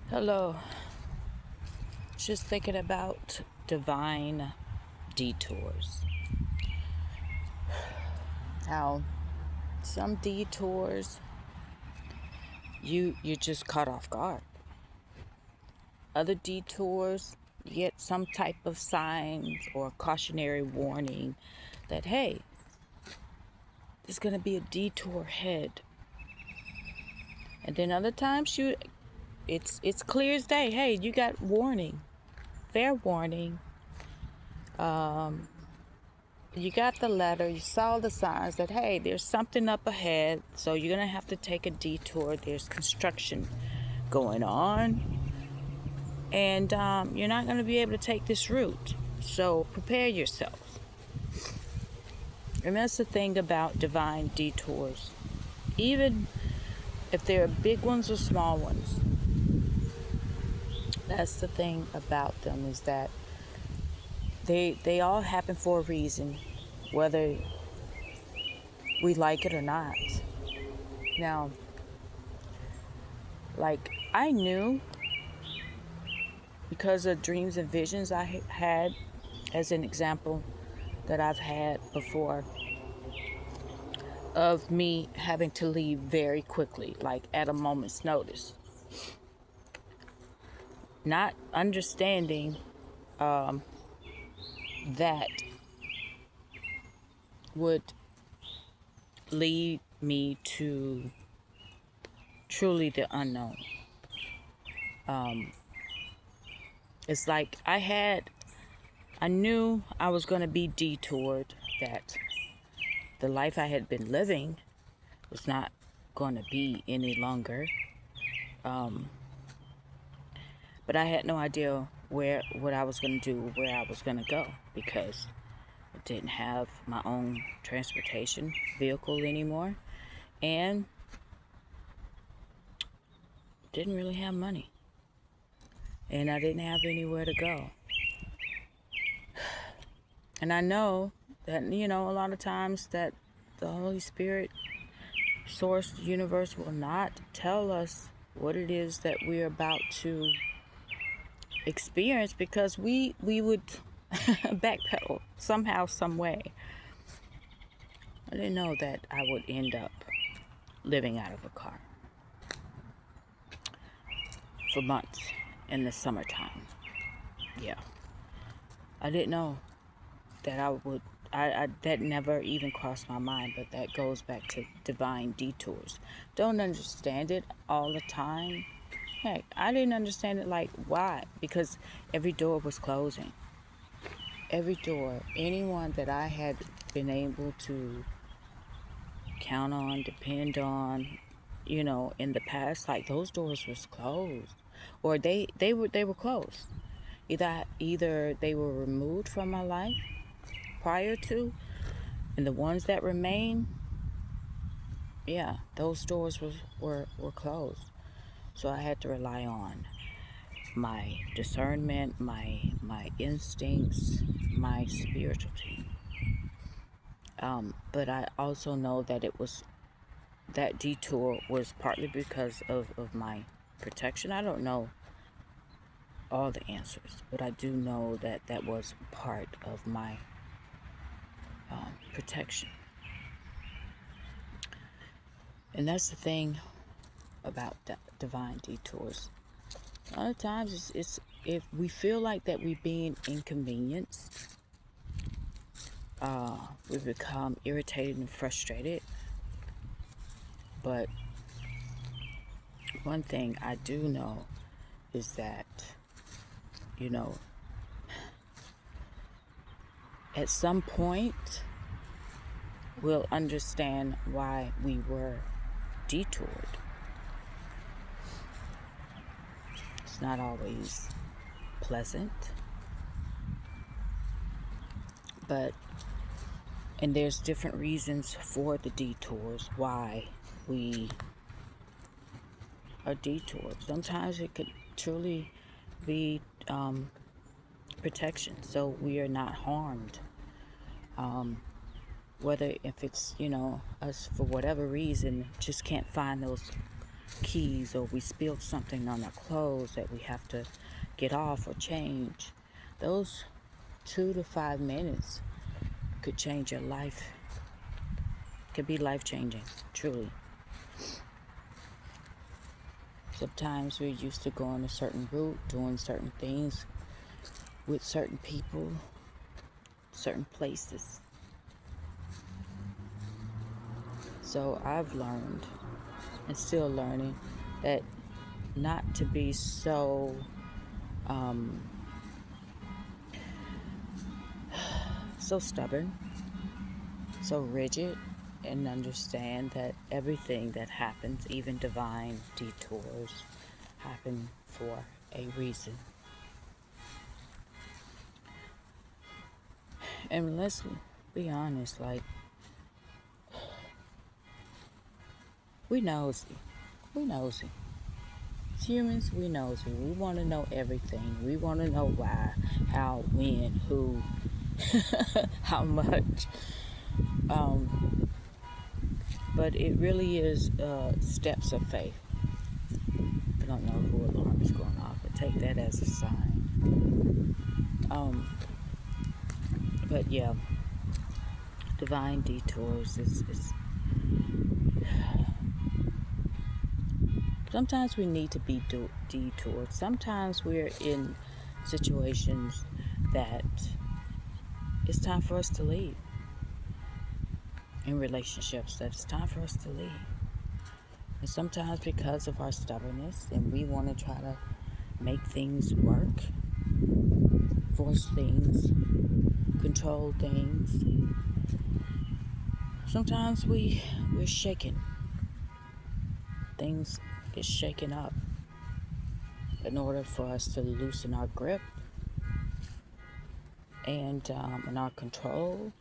Hello. Just thinking about divine detours. How some detours you're just caught off guard. Other detours you get some type of signs or cautionary warning that hey, there's gonna be a detour ahead. And then other times it's clear as day. Hey, you got warning, fair warning. You got the letter, you saw the signs that, hey, there's something up ahead, so you're going to have to take a detour. There's construction going on, and you're not going to be able to take this route. So prepare yourself. And that's the thing about divine detours. Even if they're big ones or small ones, that's the thing about them is that they all happen for a reason, whether we like it or not. Now, like, I knew because of dreams and visions I had, as an example that I've had before, of me having to leave very quickly, like at a moment's notice. Not understanding that would lead me to truly the unknown. It's like I knew I was going to be detoured, that the life I had been living was not going to be any longer. But I had no idea what I was going to do, where I was going to go, because I didn't have my own transportation vehicle anymore, and didn't really have money, and I didn't have anywhere to go. And I know that, a lot of times that the Holy Spirit, Source, the universe will not tell us what it is that we're about to experience, because we would backpedal somehow, some way. I didn't know that I would end up living out of a car for months in the summertime. Yeah. I didn't know that I would. That never even crossed my mind, but that goes back to divine detours. Don't understand it all the time. Heck, I didn't understand it, like, why? Because every door was closing. Every door, anyone that I had been able to count on, depend on, in the past, like, those doors was closed, or they were closed. Either they were removed from my life prior to, and the ones that remain, yeah, those doors were closed. So I had to rely on my discernment, my instincts, my spiritual team. But I also know that that detour was partly because of my protection. I don't know all the answers, but I do know that that was part of my protection. And that's the thing about divine detours. A lot of times it's if we feel like that we're being inconvenienced, we become irritated and frustrated. But one thing I do know is that, at some point we'll understand why we were detoured. It's not always pleasant, and there's different reasons for the detours, why we are detoured. Sometimes it could truly be protection, so we are not harmed. Whether if it's, us for whatever reason just can't find those keys, or we spilled something on our clothes that we have to get off or change. Those 2 to 5 minutes could change your life. Could be life-changing, truly. Sometimes we're used to going a certain route, doing certain things with certain people, certain places. So I've learned, and still learning, that not to be so so stubborn, so rigid, and understand that everything that happens, even divine detours, happen for a reason. And let's be honest, like, we nosy. We nosy. As humans, we nosy. We want to know everything. We want to know why, how, when, who, how much. But it really is steps of faith. I don't know who alarm is going off, but take that as a sign. But yeah, divine detours is sometimes we need to be detoured. Sometimes we're in situations that it's time for us to leave. In relationships, that it's time for us to leave. And sometimes because of our stubbornness and we want to try to make things work, force things, control things, sometimes we're shaken. Things get shaken up in order for us to loosen our grip and our control,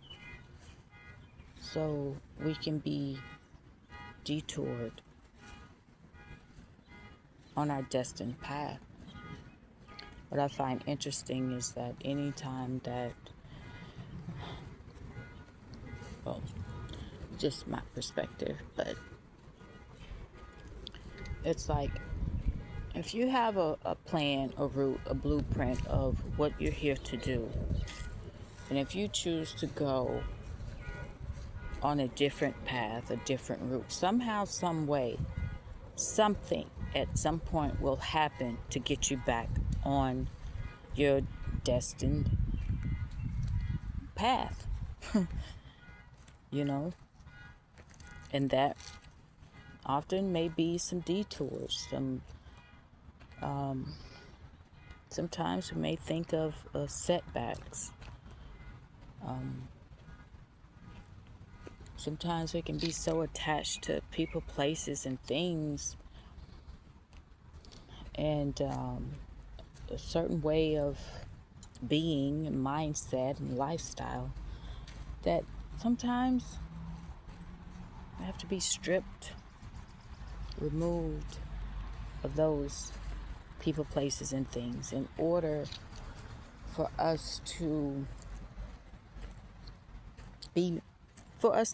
so we can be detoured on our destined path. What I find interesting is that anytime that, well, just my perspective, but it's like, if you have a plan, a route, a blueprint of what you're here to do, and if you choose to go on a different path, a different route, somehow, some way, something at some point will happen to get you back on your destined path. You know, and that often may be some detours, sometimes we may think of setbacks. Sometimes we can be so attached to people, places, and things, and a certain way of being, and mindset, and lifestyle, that sometimes we have to be stripped, removed of those people, places, and things in order for us to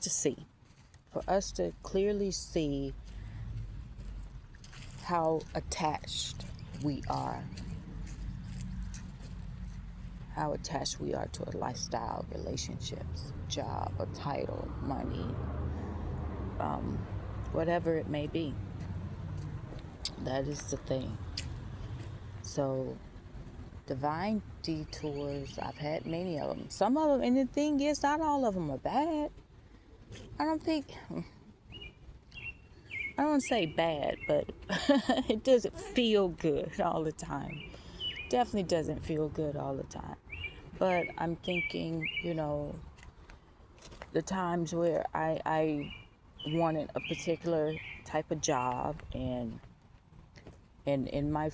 see, for us to clearly see how attached we are, to a lifestyle, relationships, job, a title, money, whatever it may be. That is the thing. So, divine detours, I've had many of them. Some of them, and the thing is, not all of them are bad. I don't want to say bad, but it doesn't feel good all the time. Definitely doesn't feel good all the time. But I'm thinking, the times where I wanted a particular type of job, and in my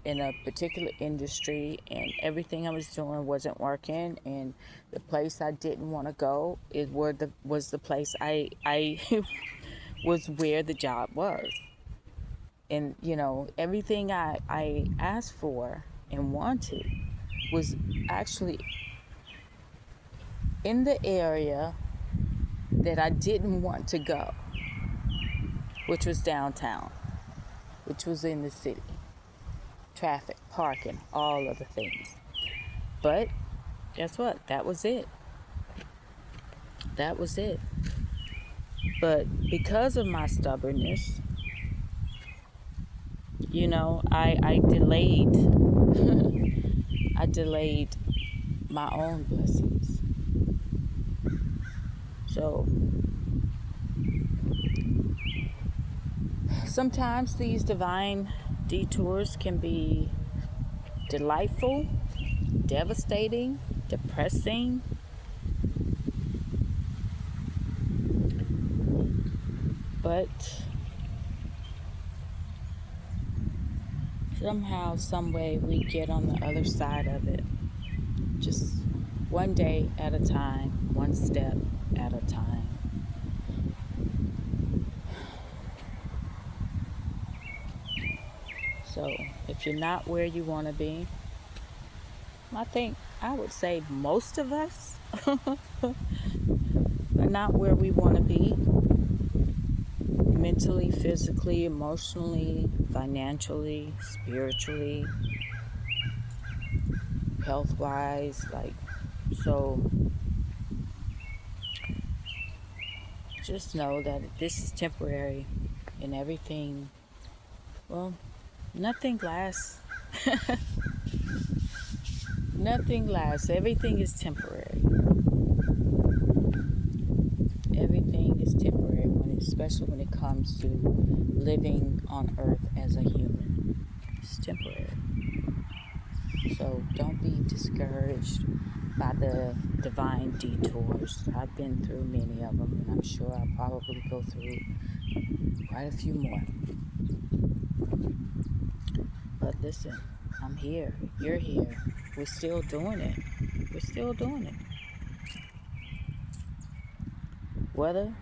in a particular industry, and everything I was doing wasn't working, and the place I didn't want to go was the place I was where the job was. And everything I asked for and wanted was actually in the area that I didn't want to go. which was downtown, which was in the city. Traffic, parking, all of the things. But guess what? That was it. That was it. But because of my stubbornness, I delayed I delayed my own blessings. So sometimes these divine detours can be delightful, devastating, depressing, but somehow, some way, we get on the other side of it. Just one day at a time, one step at a time. So if you're not where you want to be, I would say most of us are not where we want to be, mentally, physically, emotionally, financially, spiritually, health-wise. So just know that this is temporary, and everything, well, nothing lasts. Nothing lasts. Everything is temporary. Everything is temporary, especially when it comes to living on earth as a human. It's temporary. So don't be discouraged by the divine detours. I've been through many of them, and I'm sure I'll probably go through quite a few more. But listen, I'm here. You're here. We're still doing it. We're still doing it. Whether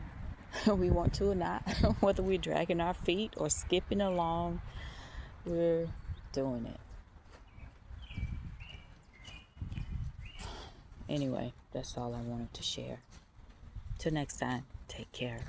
we want to or not, whether we're dragging our feet or skipping along, we're doing it. Anyway, that's all I wanted to share. Till next time, take care.